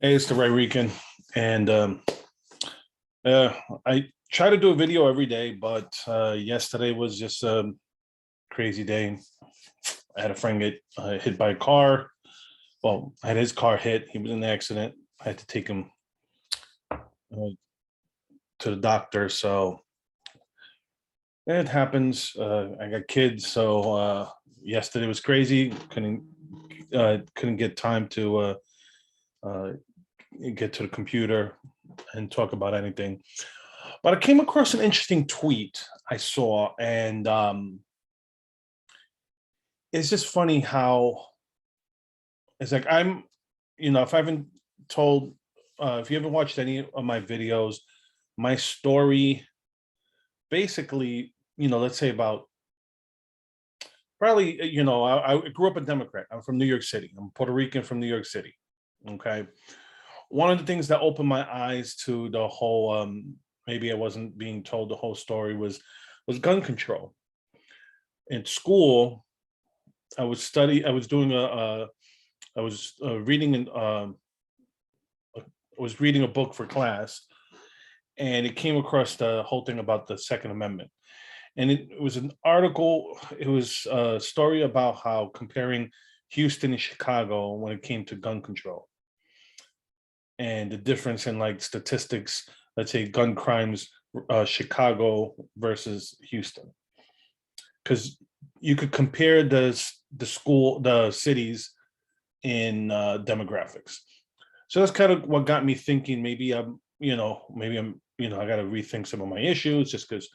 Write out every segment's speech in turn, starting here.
Hey, it's the Ray Rican, and I try to do a video every day, but yesterday was just a crazy day. I had a friend get hit by a car. Well, I had his car hit. He was in an accident. I had to take him uh, to the doctor. So it happens. I got kids, so yesterday was crazy. Couldn't get time to uh, get to the computer and talk about anything. But I came across an interesting tweet I saw, and it's just funny how it's like if I haven't told, if you haven't watched any of my videos, my story basically, let's say about probably, I grew up a Democrat. I'm from New York City. I'm Puerto Rican from New York City. Okay. One of the things that opened my eyes to the whole, maybe I wasn't being told the whole story was gun control. In school, I was doing I was reading a book for class, and it came across the whole thing about the Second Amendment. And it was an article, it was a story about how comparing Houston and Chicago when it came to gun control and the difference in like statistics, let's say gun crimes, Chicago versus Houston. Because you could compare the cities in demographics. So that's kind of what got me thinking. I got to rethink some of my issues, just because,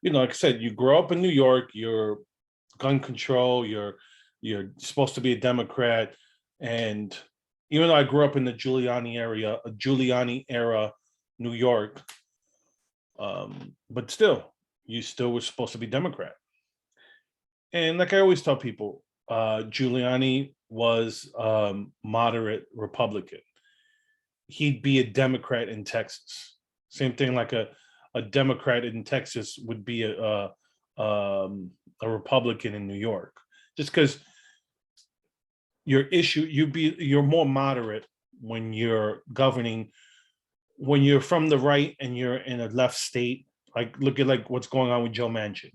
like I said, you grow up in New York, you're gun control, you're supposed to be a Democrat, and even though I grew up in the Giuliani era, New York, but still, you still were supposed to be Democrat. And like I always tell people, Giuliani was moderate Republican. He'd be a Democrat in Texas. Same thing like a Democrat in Texas would be a Republican in New York. Just because you're more moderate when you're governing, when you're from the right and you're in a left state. Like look at like what's going on with Joe Manchin.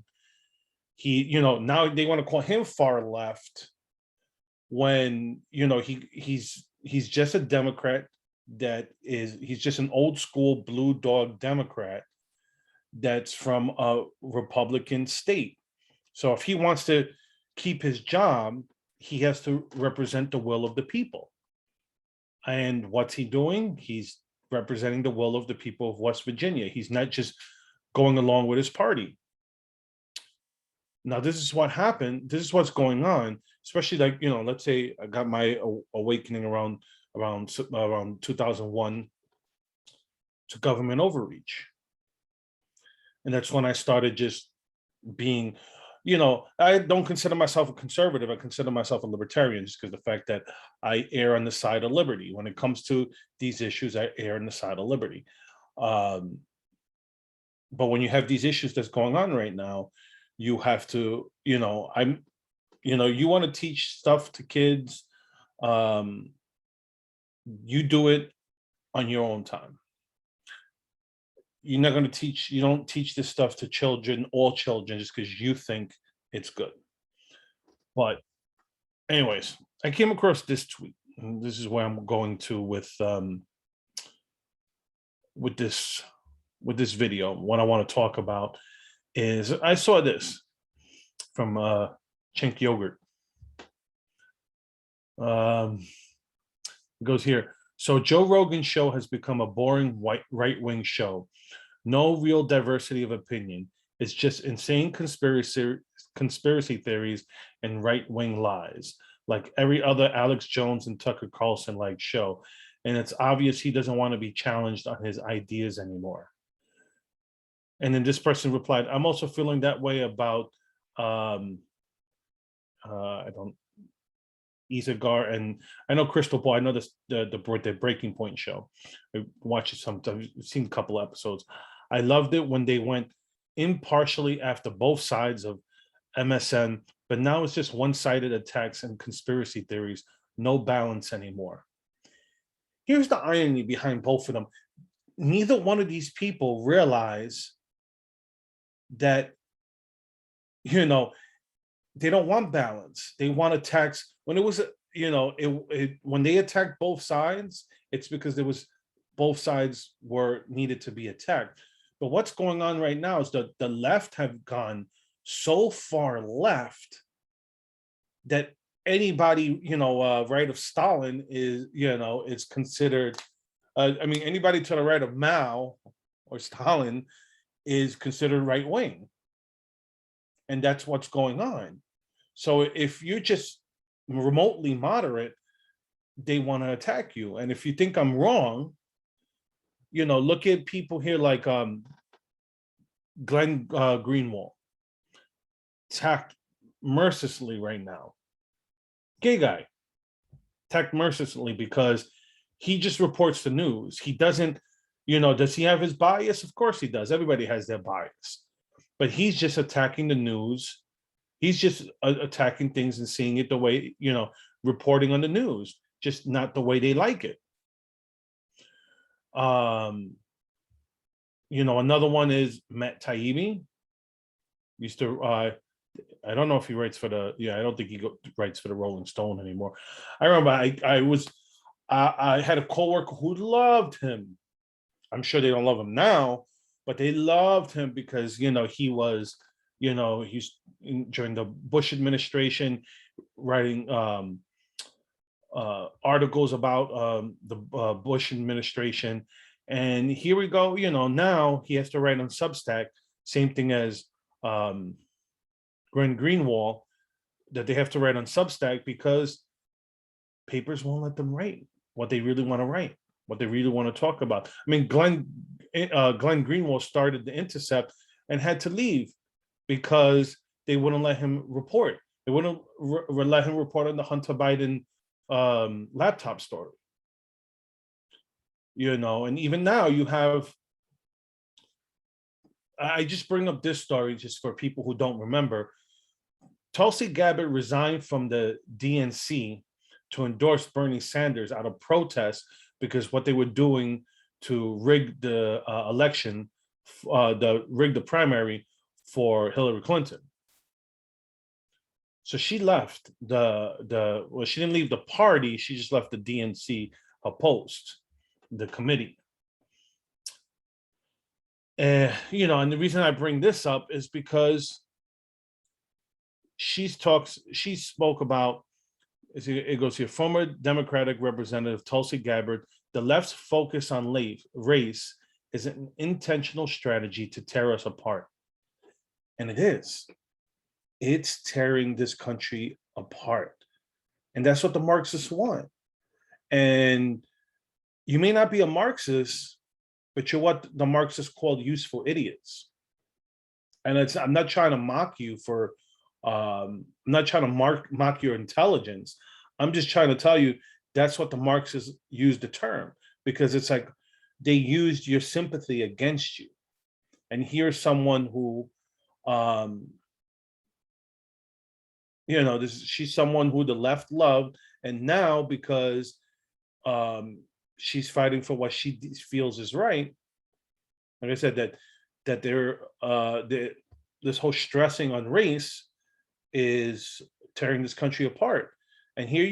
Now they want to call him far left when he's just a Democrat he's just an old school blue dog Democrat that's from a Republican state. So if he wants to keep his job, he has to represent the will of the people. And what's he doing? He's representing the will of the people of West Virginia. He's not just going along with his party. Now, this is what happened. This is what's going on, especially like, let's say I got my awakening around 2001 to government overreach. And that's when I started just being, I don't consider myself a conservative. I consider myself a libertarian just because the fact that I err on the side of liberty. When it comes to these issues, I err on the side of liberty. But when you have these issues that's going on right now, you have to, you want to teach stuff to kids. You do it on your own time. You're not going to you don't teach this stuff to all children, just because you think it's good. But anyways, I came across this tweet, and this is where I'm going to with this video. What I want to talk about is I saw this from Chink Yogurt. It goes here. So Joe Rogan's show has become a boring right-wing show. No real diversity of opinion. It's just insane conspiracy theories and right-wing lies, like every other Alex Jones and Tucker Carlson like show. And it's obvious he doesn't want to be challenged on his ideas anymore. And then this person replied, I'm also feeling that way about Isagar, and I know Crystal Ball. I know this the Breaking Point show. I watched it sometimes. I've seen a couple episodes. I loved it when they went impartially after both sides of MSN, but now it's just one-sided attacks and conspiracy theories. No balance anymore. here's the irony behind both of them. Neither one of these people realize that, you know, they don't want balance. They want to tax. When it was, when they attacked both sides, it's because there was both sides were needed to be attacked. But what's going on right now is that the left have gone so far left that anybody, right of Stalin is, is considered. Anybody to the right of Mao or Stalin is considered right wing, and that's what's going on. So if you're just remotely moderate, they want to attack you. And if you think I'm wrong, look at people here like Glenn Greenwald, attacked mercilessly right now. Gay guy, attacked mercilessly because he just reports the news. He doesn't, does he have his bias? Of course he does. Everybody has their bias. But he's just attacking the news. He's just attacking things and seeing it the way, reporting on the news, just not the way they like it. Another one is Matt Taibbi. Used to, I don't know if he writes for I don't think he writes for the Rolling Stone anymore. I remember I had a coworker who loved him. I'm sure they don't love him now, but they loved him because, he was, he's during the Bush administration writing articles about the Bush administration. And here we go, now he has to write on Substack, same thing as Glenn Greenwald, that they have to write on Substack because papers won't let them write what they really want to write, what they really want to talk about. Glenn Greenwald started The Intercept and had to leave because they wouldn't let him report. They wouldn't let him report on the Hunter Biden laptop story. And even now you have, I just bring up this story just for people who don't remember. Tulsi Gabbard resigned from the DNC to endorse Bernie Sanders out of protest because what they were doing to rig the election, rig the primary for Hillary Clinton. So she left she didn't leave the party, she just left the DNC post, the committee. And the reason I bring this up is because she spoke about, it goes here, former Democratic Representative Tulsi Gabbard, the left's focus on race is an intentional strategy to tear us apart. And it is. It's tearing this country apart. And that's what the Marxists want. And you may not be a Marxist, but you're what the Marxists called useful idiots. And I'm not trying to mock you for, I'm not trying to mock your intelligence. I'm just trying to tell you that's what the Marxists use the term, because it's like they used your sympathy against you. And here's someone who, she's someone who the left loved, and now because she's fighting for what she feels is right. Like I said, that this whole stressing on race is tearing this country apart. And here,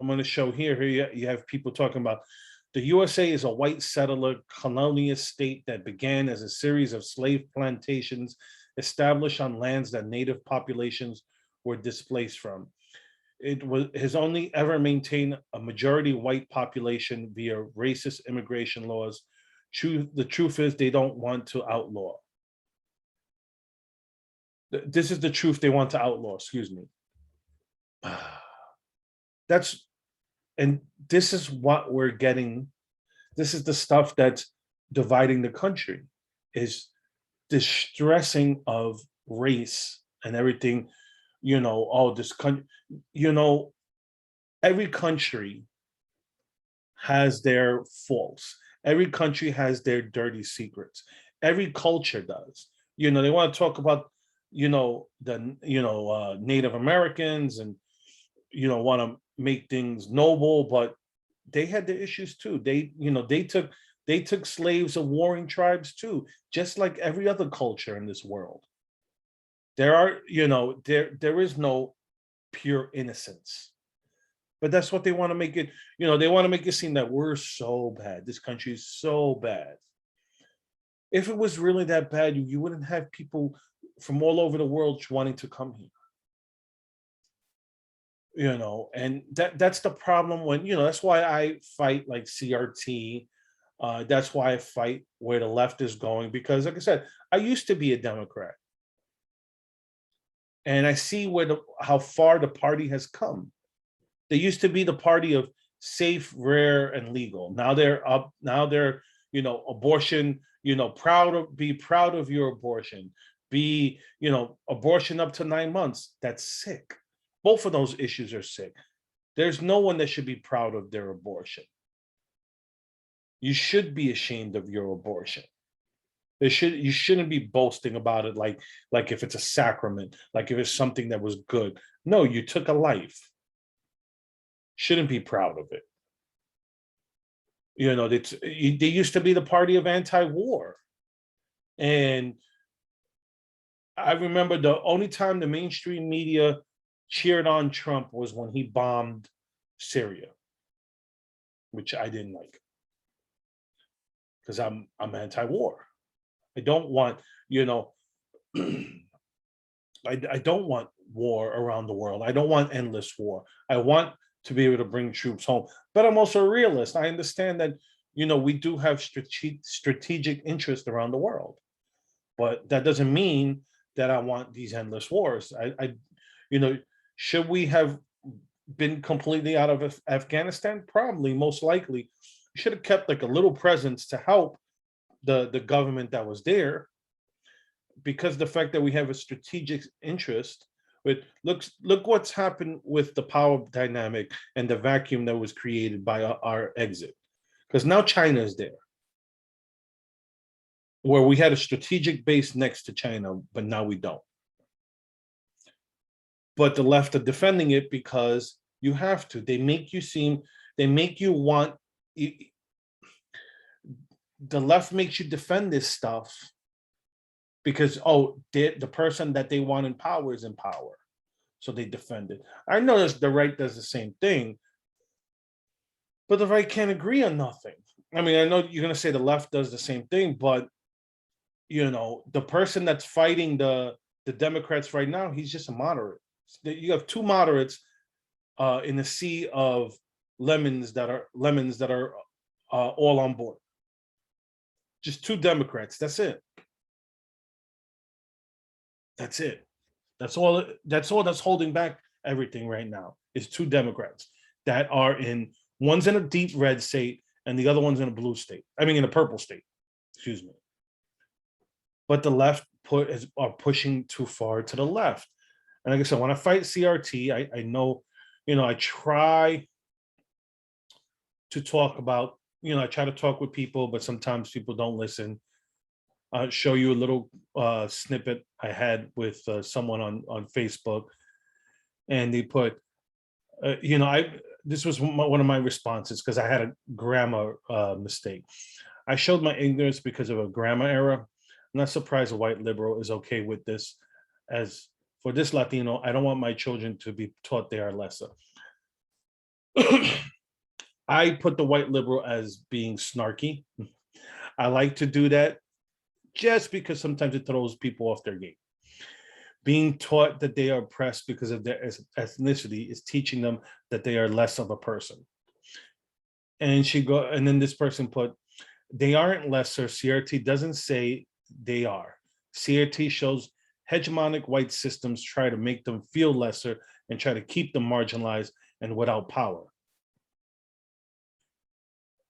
I'm going to show here you have people talking about the USA is a white settler colonial state that began as a series of slave plantations established on lands that native populations were displaced from. It has only ever maintained a majority white population via racist immigration laws. The truth is they don't want to outlaw. This is the truth they want to outlaw, excuse me. This is what we're getting. This is the stuff that's dividing the country, is the stressing of race and everything, this country, every country has their faults. Every country has their dirty secrets. Every culture does. They want to talk about, Native Americans and, want to make things noble, but they had their issues too. They took slaves of warring tribes too, just like every other culture in this world. There are, there is no pure innocence. But that's what they want to make it, they want to make it seem that we're so bad. This country is so bad. If it was really that bad, you wouldn't have people from all over the world wanting to come here. And that's the problem when, that's why I fight like CRT. That's why I fight where the left is going, because like I said, I used to be a Democrat. And I see how far the party has come. They used to be the party of safe, rare, and legal. Now they're up. Now they're, abortion. Be proud of your abortion. Be, abortion up to 9 months. That's sick. Both of those issues are sick. There's no one that should be proud of their abortion. You should be ashamed of your abortion. You shouldn't be boasting about it like if it's a sacrament, like if it's something that was good. No, you took a life. Shouldn't be proud of it. They used to be the party of anti-war. And I remember the only time the mainstream media cheered on Trump was when he bombed Syria, which I didn't like, because I'm anti-war. I don't want, I don't want war around the world. I don't want endless war. I want to be able to bring troops home. But I'm also a realist. I understand that, we do have strategic interest around the world. But that doesn't mean that I want these endless wars. Should we have been completely out of Afghanistan? Probably, most likely. We should have kept like a little presence to help the government that was there, because the fact that we have a strategic interest with look what's happened with the power dynamic and the vacuum that was created by our exit, because now China is there, where we had a strategic base next to China, but now we don't. But the left are defending it because you have to. They make you want. The left makes you defend this stuff because, the person that they want in power is in power. So they defend it. I notice the right does the same thing, but the right can't agree on nothing. I mean, I know you're going to say the left does the same thing, but, the person that's fighting the Democrats right now, he's just a moderate. You have two moderates in a sea of lemons that are all on board. Just two Democrats. That's it. That's it. That's all that's holding back everything right now is two Democrats that are one's in a deep red state and the other one's in a blue state. I mean, in a purple state. Excuse me. But the left are pushing too far to the left. And like I said, when I fight CRT, I know, I try to talk about, I try to talk with people, but sometimes people don't listen. I'll show you a little snippet I had with someone on Facebook, and they put, this was one of my responses because I had a grammar mistake. I showed my ignorance because of a grammar error. I'm not surprised a white liberal is okay with this. As for this Latino, I don't want my children to be taught they are lesser. I put the white liberal as being snarky. I like to do that just because sometimes it throws people off their game. Being taught that they are oppressed because of their ethnicity is teaching them that they are less of a person. And then this person put, they aren't lesser. CRT doesn't say they are. CRT shows hegemonic white systems try to make them feel lesser and try to keep them marginalized and without power.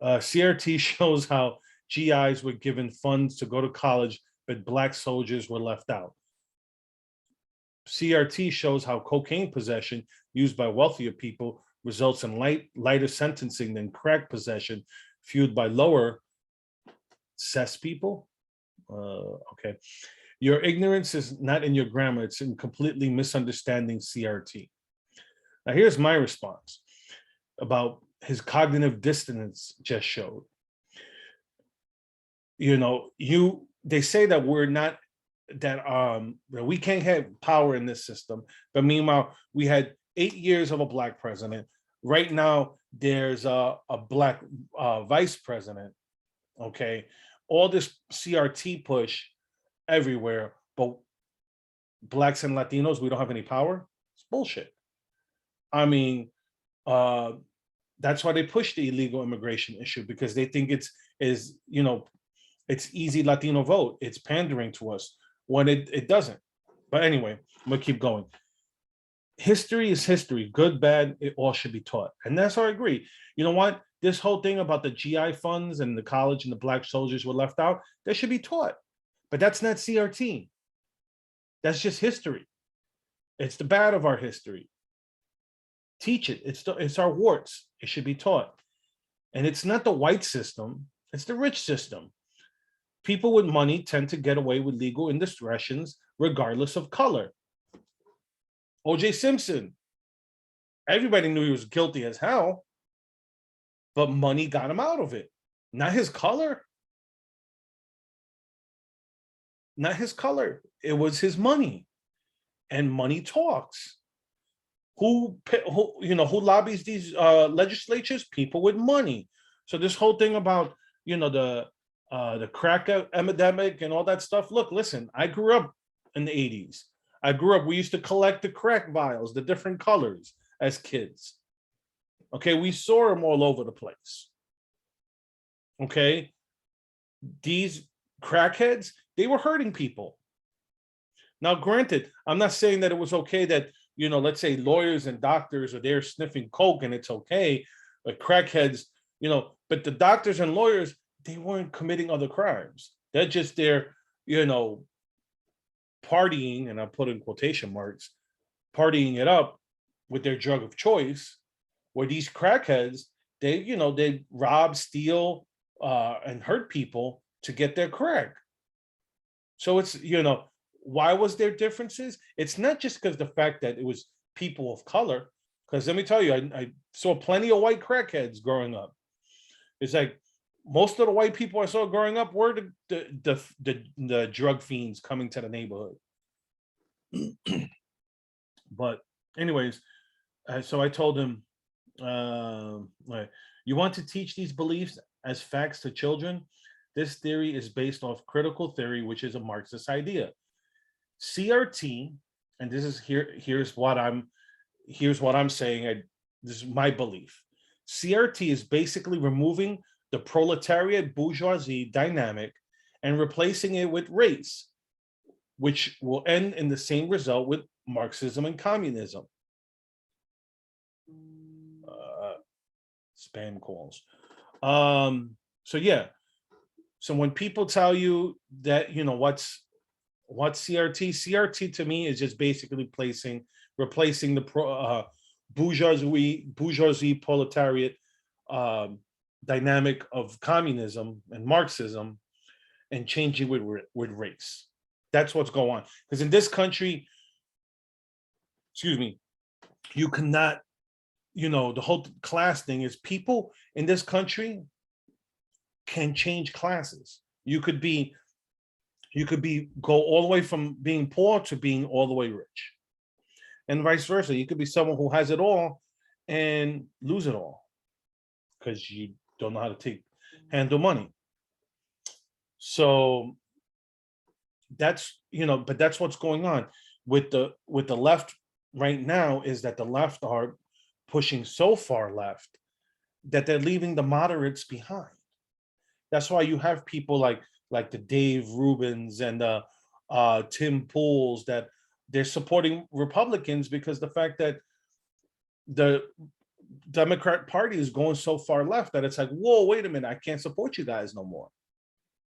CRT shows how GIs were given funds to go to college, but Black soldiers were left out. CRT shows how cocaine possession used by wealthier people results in lighter sentencing than crack possession fueled by lower cess people. Okay. Your ignorance is not in your grammar, it's in completely misunderstanding CRT. Now here's my response about his cognitive dissonance just showed. They say that we're not, that we can't have power in this system, but meanwhile we had 8 years of a black president. Right now there's a black vice president. Okay, all this CRT push everywhere, but blacks and Latinos, we don't have any power. It's bullshit. I mean, that's why they push the illegal immigration issue, because they think it's easy Latino vote. It's pandering to us when it doesn't. But anyway, I'm gonna keep going. History is history, good, bad, it all should be taught. And that's how I agree. You know what? This whole thing about the GI funds and the college and the black soldiers were left out, they should be taught. But that's not CRT. That's just history. It's the bad of our history. Teach it. It's our warts. It should be taught. And it's not the white system, it's the rich system. People with money tend to get away with legal indiscretions regardless of color. O.J. Simpson, everybody knew he was guilty as hell, but money got him out of it. Not his color. Not his color. It was his money. And money talks. Who lobbies these legislatures? People with money. So this whole thing about the crack epidemic and all that stuff. Look, listen, I grew up in the 80s. We used to collect the crack vials, the different colors as kids. Okay, we saw them all over the place. Okay, these crackheads, they were hurting people. Now, granted, I'm not saying that it was okay that, let's say lawyers and doctors are there sniffing coke and it's okay, but crackheads, but the doctors and lawyers, they weren't committing other crimes. They're just there, partying, and I put in quotation marks, partying it up with their drug of choice, where these crackheads, they rob, steal, and hurt people to get their crack. So it's, why was there differences? It's not just because the fact that it was people of color, because let me tell you, I saw plenty of white crackheads growing up. It's like, most of the white people I saw growing up were the drug fiends coming to the neighborhood. But anyways, so I told him, you want to teach these beliefs as facts to children? This theory is based off critical theory, which is a Marxist idea. CRT, and this is here's what I'm saying. This is my belief. CRT is basically removing the proletariat bourgeoisie dynamic and replacing it with race, which will end in the same result with Marxism and communism. Spam calls. So yeah. So when people tell you that, what's CRT to me is just basically replacing the bourgeoisie proletariat dynamic of communism and Marxism and changing with race. That's what's going on. Because in this country, you cannot, the whole class thing is, people in this country can change classes. You could go all the way from being poor to being all the way rich. And vice versa. You could be someone who has it all and lose it all because you don't know how to handle money. So that's, but that's what's going on with the left right now, is that the left are pushing so far left that they're leaving the moderates behind. That's why you have people like the Dave Rubins and the Tim Pools, that they're supporting Republicans because the fact that the Democrat Party is going so far left that it's like, whoa, wait a minute, I can't support you guys no more.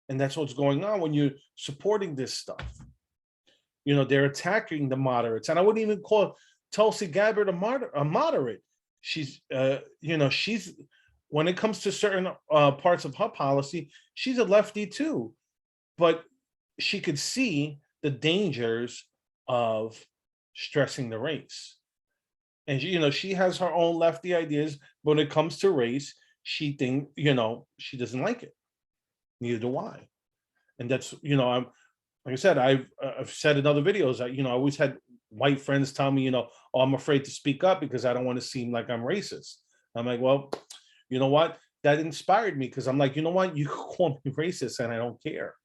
And that's what's going on when you're supporting this stuff. They're attacking the moderates. And I wouldn't even call Tulsi Gabbard a moderate. She's, she's, when it comes to certain parts of her policy, she's a lefty too. But she could see the dangers of stressing the race. And she has her own lefty ideas. But when it comes to race, she she doesn't like it. Neither do I. And that's, I'm, like I said, I've said in other videos, I always had white friends tell me, oh, I'm afraid to speak up because I don't want to seem like I'm racist. I'm like, well, you know what? That inspired me, because I'm like, you know what? You could call me racist and I don't care,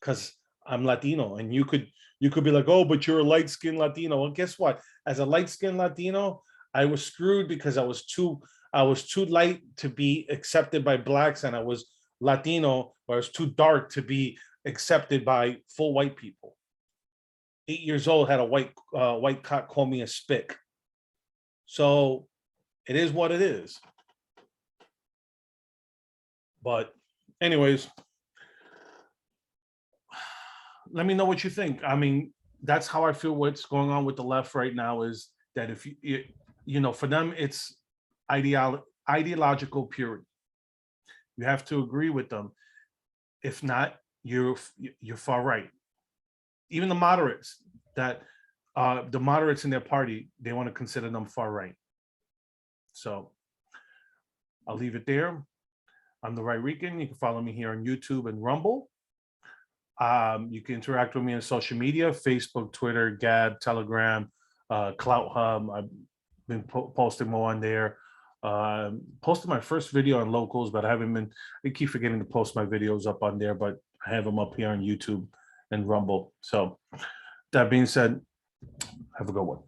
because I'm Latino. And you could be like, oh, but you're a light-skinned Latino. Well, guess what? As a light-skinned Latino, I was screwed because I was too light to be accepted by blacks, and I was Latino, or I was too dark to be accepted by full white people. 8 years old, had a white cop call me a spick. So it is what it is. But anyways, let me know what you think. I mean, that's how I feel what's going on with the left right now, is that if for them, it's ideological purity. You have to agree with them. If not, you're far right. Even the moderates, the moderates in their party, they want to consider them far right. So I'll leave it there. I'm the Right Rican. You can follow me here on YouTube and Rumble. You can interact with me on social media: Facebook, Twitter, Gab, Telegram, Clout Hub. I've been posting more on there. Posted my first video on locals, but I keep forgetting to post my videos up on there, but I have them up here on YouTube and Rumble. So that being said, have a good one.